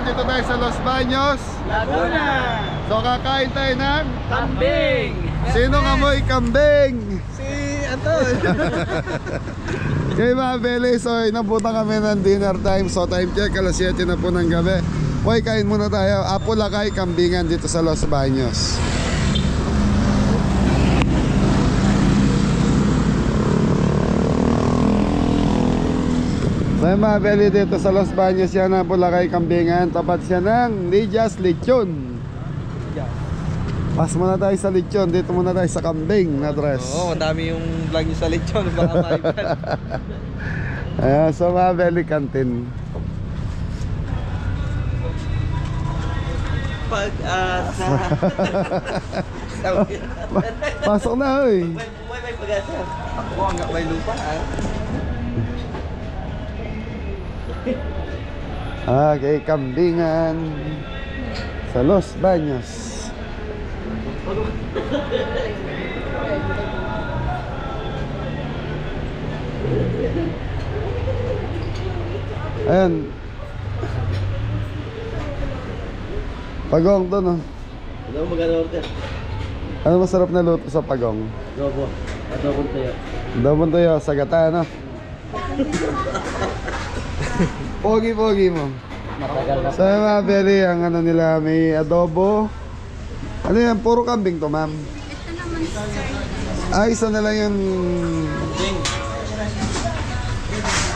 nandito tayo sa Los Baños, Laguna. So kakain tayo ng Kambing. Sinong amoy kambing? Si Anton. Okay mga beli, so inabutan kami ng dinner time. So time check, alas 7 na po ng gabi. Okay, kain muna tayo. Apo Lakay, kambingan dito sa Los Baños. So mga beli, dito sa Los Baños yan ang Apo Lakay, kambingan. Tapat siya ng Lidias Lechon. Pas muna tayo sa lechon, dito muna tayo sa kambing na dress. Oo, ang dami yung vlog nyo sa lechon. Baka maipan. Ayan, so mga belly canteen. Pag-asa. Pasok na, hoy. May pag-asa. Ako hanggang may lupa, Okay, kambingan sa Los Baños. Ayan. Pagong to, no? Ano mag-order? Ano masarap na luto sa pagong? Adobo. Adobong tayo. Adobong toyo sa gata, no? Pogi-pogi mo. Matagal na. Sa mga belly, ang ano nila, may adobo. Ano yan? Puro kambing to, ma'am? Ito naman sir. Isa na lang yung...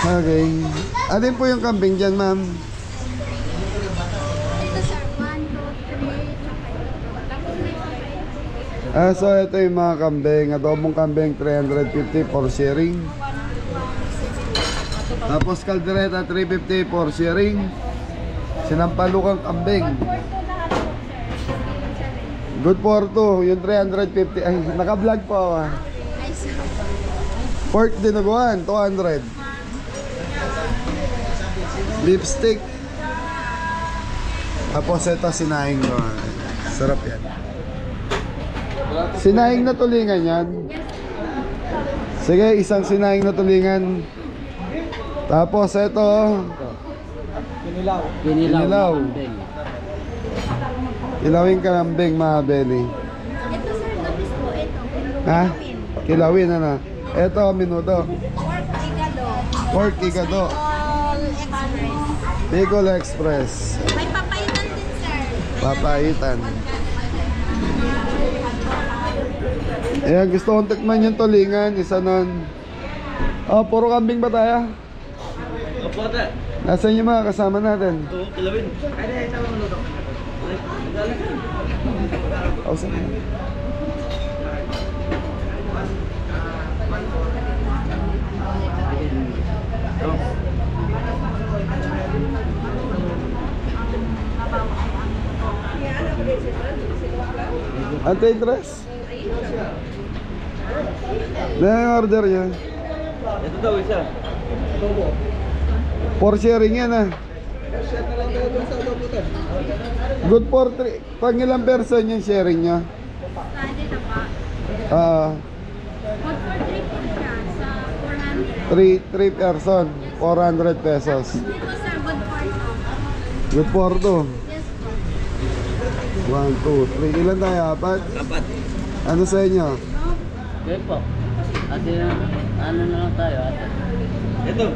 Okay. Alin po yung kambing dyan, ma'am? Ito sir, 1, 2, 3, So ito yung mga kambing. Adobong kambing, 350 for sharing. Tapos kaldereta, 350 for sharing. Sinampalukang kambing. Good for 2, yung 350. Ay, naka-vlog po ako. Pork dinuguan, 200. Beef steak. Tapos ito, sinahing ko. Sarap yan. Sinahing na tulingan yan. Sige, isang sinahing na tulingan. Tapos ito, Kinilaw. Kinilaw. Kilawin kambing, mga belly. Ito sir, notice po ito. Ha? Kilawin, ano? Ito, minuto. Pork igado. Pork igado. All express. Bicol Express. May papaitan din sir. Papaitan. Ayan, gusto kong tikman yung tulingan. Isa nun. Oh, puro kambing ba tayo? Opo, ate. Nasaan yung mga kasama natin? Ito, kilawin. Ay, tama mo luto. Oh, saan? Ante dress? Na yung order niya? Ito daw isa. For sharing yan, ah. Good for 3. Pag ilang person yung sharing niya? Pwede na pa. Good for 3 po siya sa 400. 3 person, 400 pesos. Dito sir, good for 2. Good for 2. Yes po. 1, 2, 3. Ilan tayo? 4? Apat. Ano sa inyo? Okay po. Ate, ano na lang tayo, ate? Ito.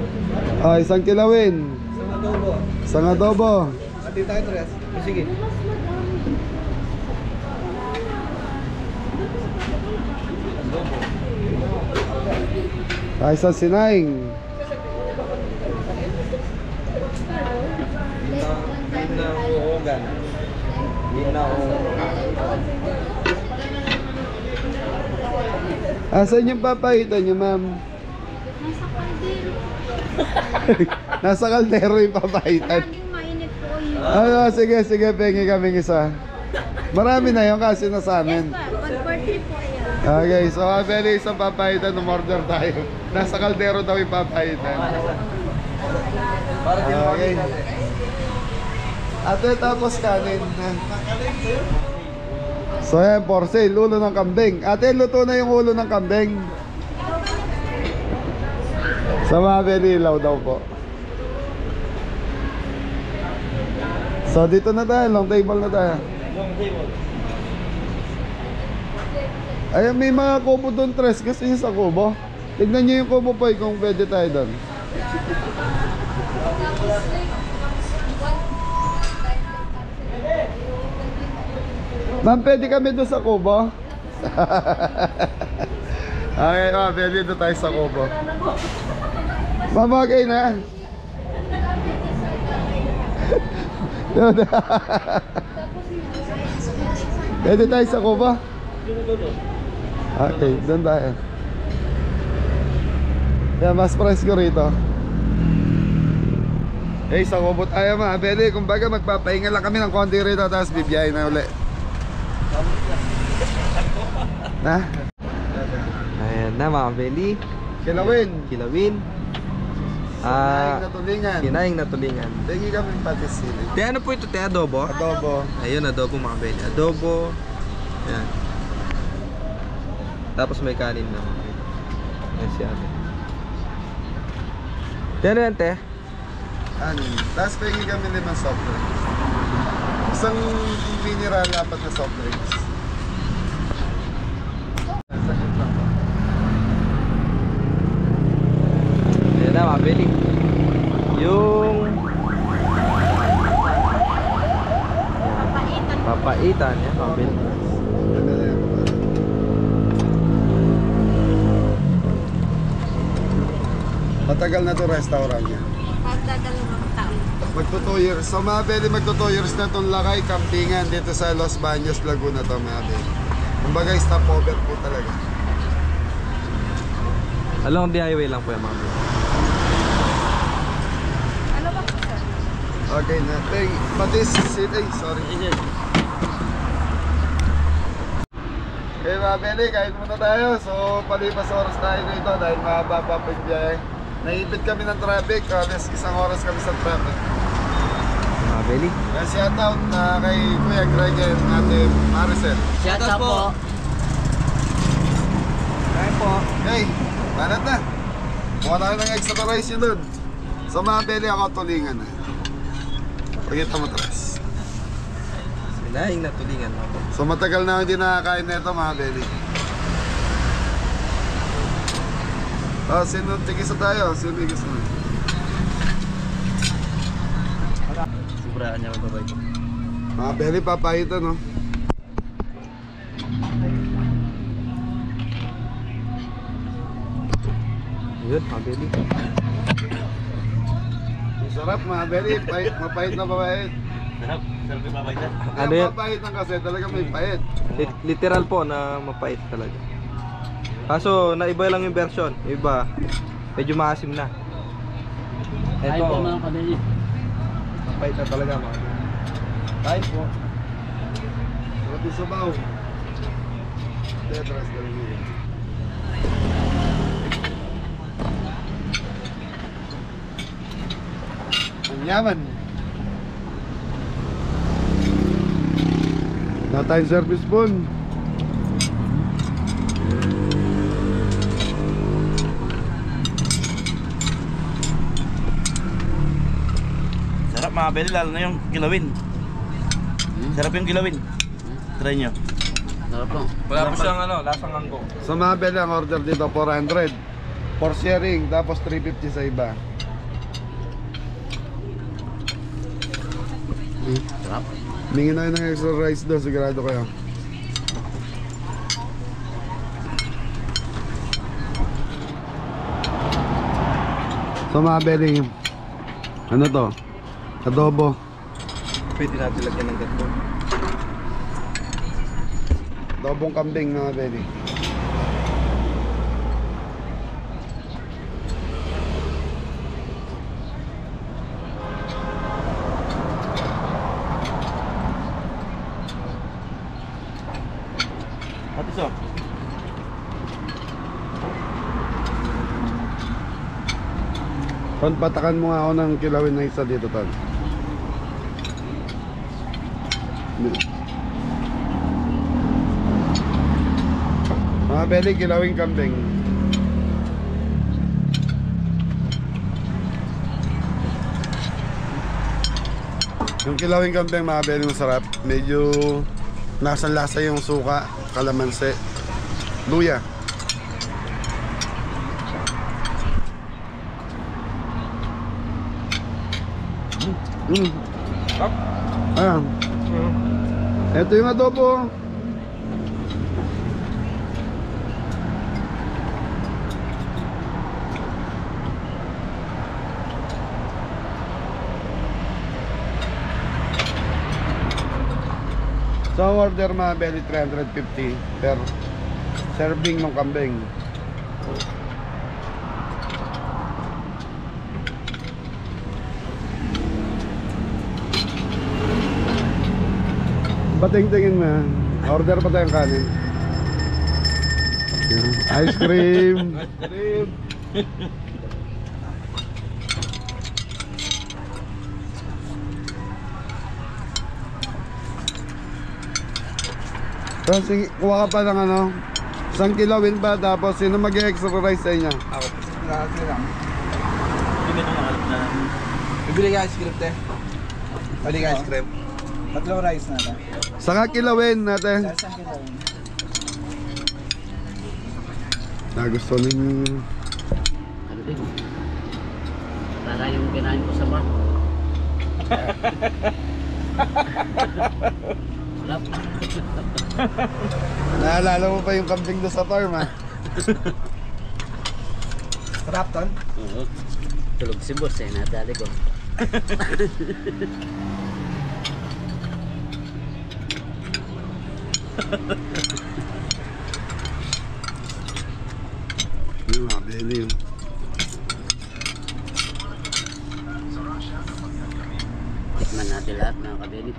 Isang kilawin. Isang adobo. Isang adobo. Ate tayo, Tres. Sige. Isang sinaing. Ginauugan. Asan yung papaitan nyo, ma'am? Nasa kaldero. Nasa kaldero yung papaitan. Laging mainit po yun. Sige, sige, pengi kaming isa. Marami na yun kasi nasa amin. Yes po, good for 3 po yan. Okay, so Abeli, isang papaitan, umorder tayo. Nasa kaldero daw yung papaitan. Okay. Ate, tapos kanin. So yan, for sale, ulo ng kambing. Ate, luto na yung ulo ng kambing. Sa Mabel, ilaw daw po. So dito na tayo, long table na tayo. Ayun, may mga kubo doon, Tres. Gusto niyo sa kubo? Tignan niyo yung kubo po kung pwede tayo doon. Ma'am, pwede kami doon sa kubo? Okay, ma'am, pwede doon tayo sa kubo. Ma'am, okay na. Pwede tayo sa kubo? Okay, doon tayo. Yan, mas price ko rito. Eh, sa kubo tayo mga pwede. Kumbaga magpapahinga lang kami ng konti rito, tapos bibiyahin na uli. Na? Ayan na mga Beli. Kilawin. Kilawin. Sinaing na tulingan. Sinaing na tulingan. Tingin kami patis sili. Te, ano po ito? Te, adobo? Adobo. Ayun, adobo mga Beli. Adobo. Ayan. Tapos may kanin na mga Beli. Ayan si ate. Te, ano yan, te? Ano? Tapos tingin kami 5 soft drinks. Isang mineral, 4 na soft drinks. Ayan na mga Beli. Yung papaitan yan mga Beli. Matagal na to restaurant niya. Pagdadalawang taon. Magto 2 years. So mga Beli, magto 2 years na itong lakay, kampingan dito sa Los Baños, Laguna to mga Beli. Kumbaga stopover po talaga. Along the highway lang po yan mga Beli. Ano ba po, sir? Okay na. Patis sili. Sorry. Okay mga Beli, kahit muna tayo. So palipas oras tayo dito dahil mahaba pa yung biyahe. Naipit kami ng traffic. Alas 1 oras kami sa traffic. Mga Beli. Kaya shout out na kay Kuya Greg and Ate Maricel. Shout out po. Kain po. Hey, banat na. Mukha tayo ng extra rice yun dun. So mga Beli, ako tulingan na. Pagkita mo tres. Sinaing na tulingan mga Beli. So matagal na hindi nakakain na ito mga Beli. Oh, sino tigisa tayo? Sino tigisa mo? Sobraan niya mababay ko. Mga Beli, papayita no? Yun mga Beli. Sarap mga Beli, mapahit na mapahit. Sarap. Sarap yung mabay dyan. Ano yun? Mapahit lang kasi talaga may pahit. Literal po na mapait talaga. Kaso naiba lang yung version. Yung iba medyo maasim na. Ay Ito po mga kabeli. mapait na talaga mga. Kain po. Sarap yung sabaw. Tetras na rin yun. Ang yaman. Na tayong service spoon. Sarap mga kabeli, lalo na yung kilawin. Sarap yung kilawin. Try nyo. Sarap po. Wala po siyang ano, lasang anggo. Sa mga Beli, ang order dito 400 for sharing, tapos 350 sa iba. Sarap. Mingin na ng extra rice doon, sigurado kayo. So mga Beli, ano to? Adobo. Pwede natin lagyan ng gato. Adobong kambing mga Beli. Ate so. Ton, patakan mo nga ako ng kilawin na isa dito, Ton. Mga Beli, kilawing kambing. Yung kilawing kambing mga belly masarap. Medyo nasa-lasa yung suka, kalamansi, luya. Ayan. Ito yung adobo. So order mga belly 350 per serving ng kambing. Bating-tingin mo. Order pa tayong kanin. Yan. Ice cream. Ice cream. So, sige, kuha ka pa ng ano, 1 kilawin pa, tapos sino mag-exercise sa inyo? Ako, nakasli lang. Hindi ba itong nakalap na? Bibili ka ice cream, te. Bili ka ice cream. Tatlong rice na lang. Saka kilawin natin. Saan kita yun? Nagusto ninyo. Ano din? Para yung kinain ko sa bar. Sarap. Naalala mo pa yung kambing doon sa farm, ha? Sarap ton? Oo. Tulog si boss eh, nadali ko. Yung mga belly yun. Tikman natin lahat mga kabelit.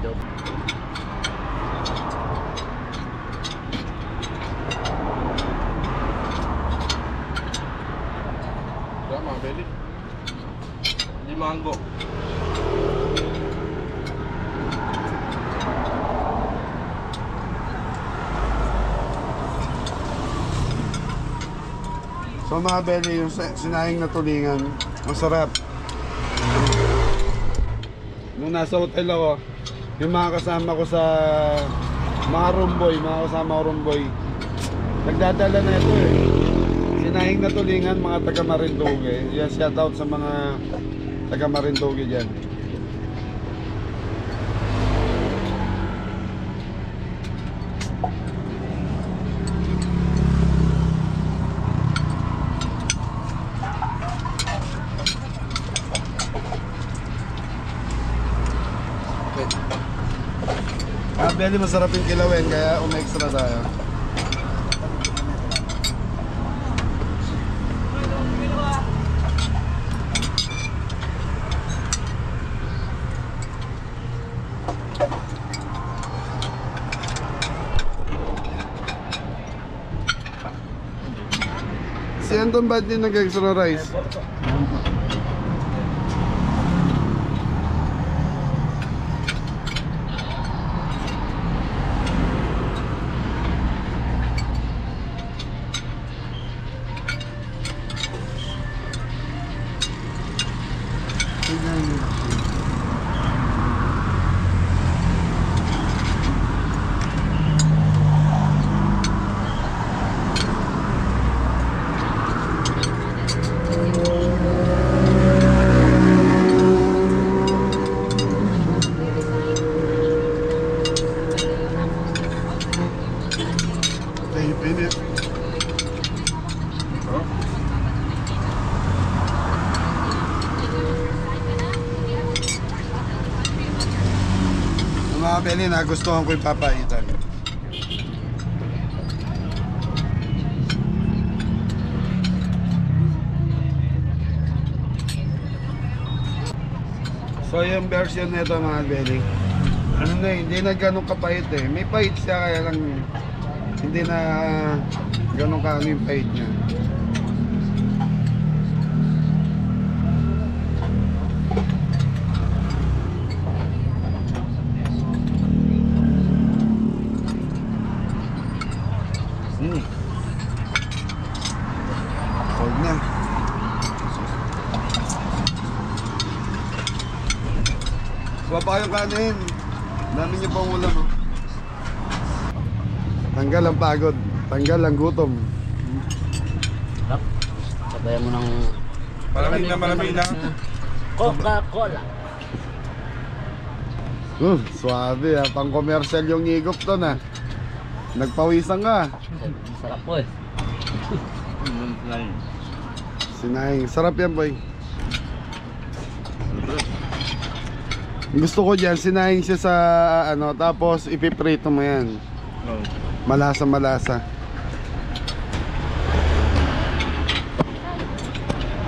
Dog. Mga belly. Hindi mango. So mga belly, yung sinahing na tulingan, masarap. Nung nasa hotel ako, yung mga kasama ko sa mga kasama ko rumboy, nagdadala na ito eh. Sinahing na tulingan, mga taga Marinduque. Yan, shout out sa mga taga Marinduque dyan. Belly, masarap yung kilawin, kaya umextra tayo. Si Anton ba't din nag-extra rice? Init. Mga belly, nagustuhan ko yung papaitan. So yung version nito mga belly, ano na, hindi na ganun kapait eh. May pait siya, kaya lang hindi na ganun kaano yung pait niya. Solve na. pa kayong kanin. Dami niyo pang ulam, oh. Tanggal ang pagod. Tanggal ang gutom. Sarap. Sabayan mo ng Malamig na. Coca-Cola. Suwabe ha. Pang commercial yung higop to na. Nagpawisan ka. Sarap po eh. Sinahing. Sarap yan, boy. Gusto ko dyan, sinahing siya sa ano, tapos ipiprito mo yan. Malasa, malasa.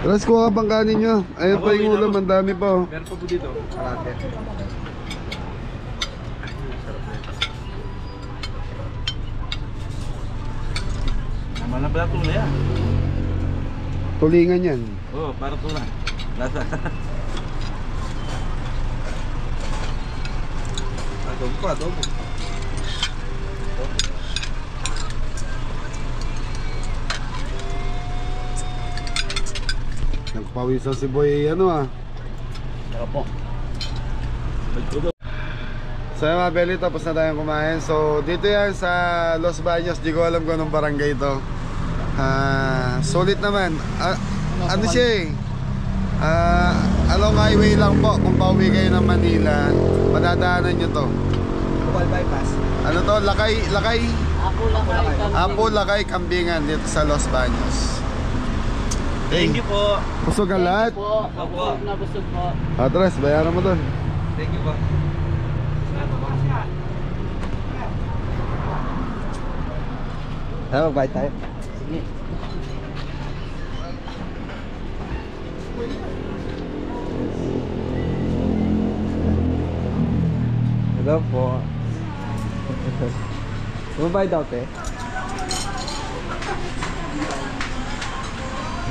Tapos kuha bang kanin nyo? Ayun pa yung ulam, ang dami pa, oh. Meron pa po dito. Karate. Naman pala tuna yan. Tulingan yan. Oo, para tuna. Lasa. Adobo pa, adobo. Nagpawisan si boy, ano ah. Sarap po. So yun mga belly, tapos na tayong kumain. So dito yan sa Los Baños. Di ko alam kung anong barangay ito. Sulit naman. Ano siya eh, along highway lang po. Kung pauwi kayo ng Manila, madadaanan nyo to. Dual bypass. Ano to? Lakay Apo lang kayo. Kambingan dito sa Los Baños. Thank you po. Busog ang lahat. Po. Busog na busog po. Atras, bayaran mo doon. Thank you po. Magbayad tayo. Sige. Hello po. Magbayad daw, te.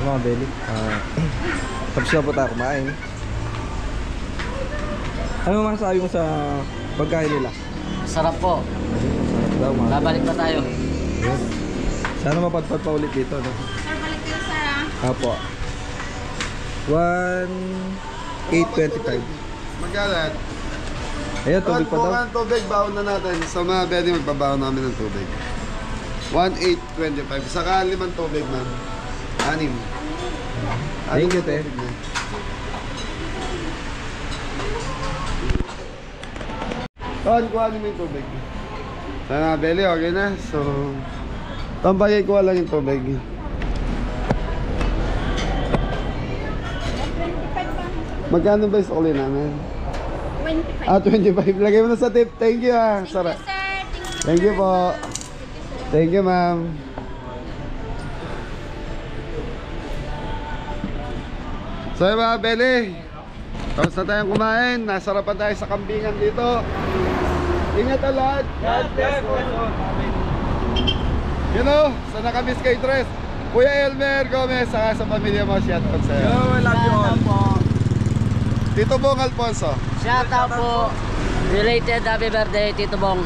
Mga belly. Tapos na po tayo kumain. Ano masasabi mo sa pagkain nila? Sarap po. Sarap daw, mga. Babalik pa tayo. Yes. Sana mapadpad pa ulit dito, no? Sir, balik kayo, sir, ah. Apo. 1,825. Magkalat. Ayan, tubig pa daw. Bukan tubig, baon na natin. Sa mga pwede magbabaon namin ng tubig. 1,825. Saka 5 tubig, ma'am. 6. Thank you, te. Ton, kuha namin yung tubig. Sana belly, okay na. So, tampayay kuha lang yung tubig. Magkano ba yung sukli namin? 25. 25. Lagay mo na sa tip. Thank you ah. Thank Sarap. you, sir. Thank you po. Thank you, ma'am. So yun mga belly, tapos na tayong kumain. Nasarapan tayo sa kambingan dito. Ingat ang lahat. God bless po. You know, sa nakamiss kay Tres, Kuya Elmer Gomez, saka sa pamilya mo, shoutout sa'yo. Yo, I love you all. Tito Bong Alfonso. Shout out po. Related happy birthday Tito Bong.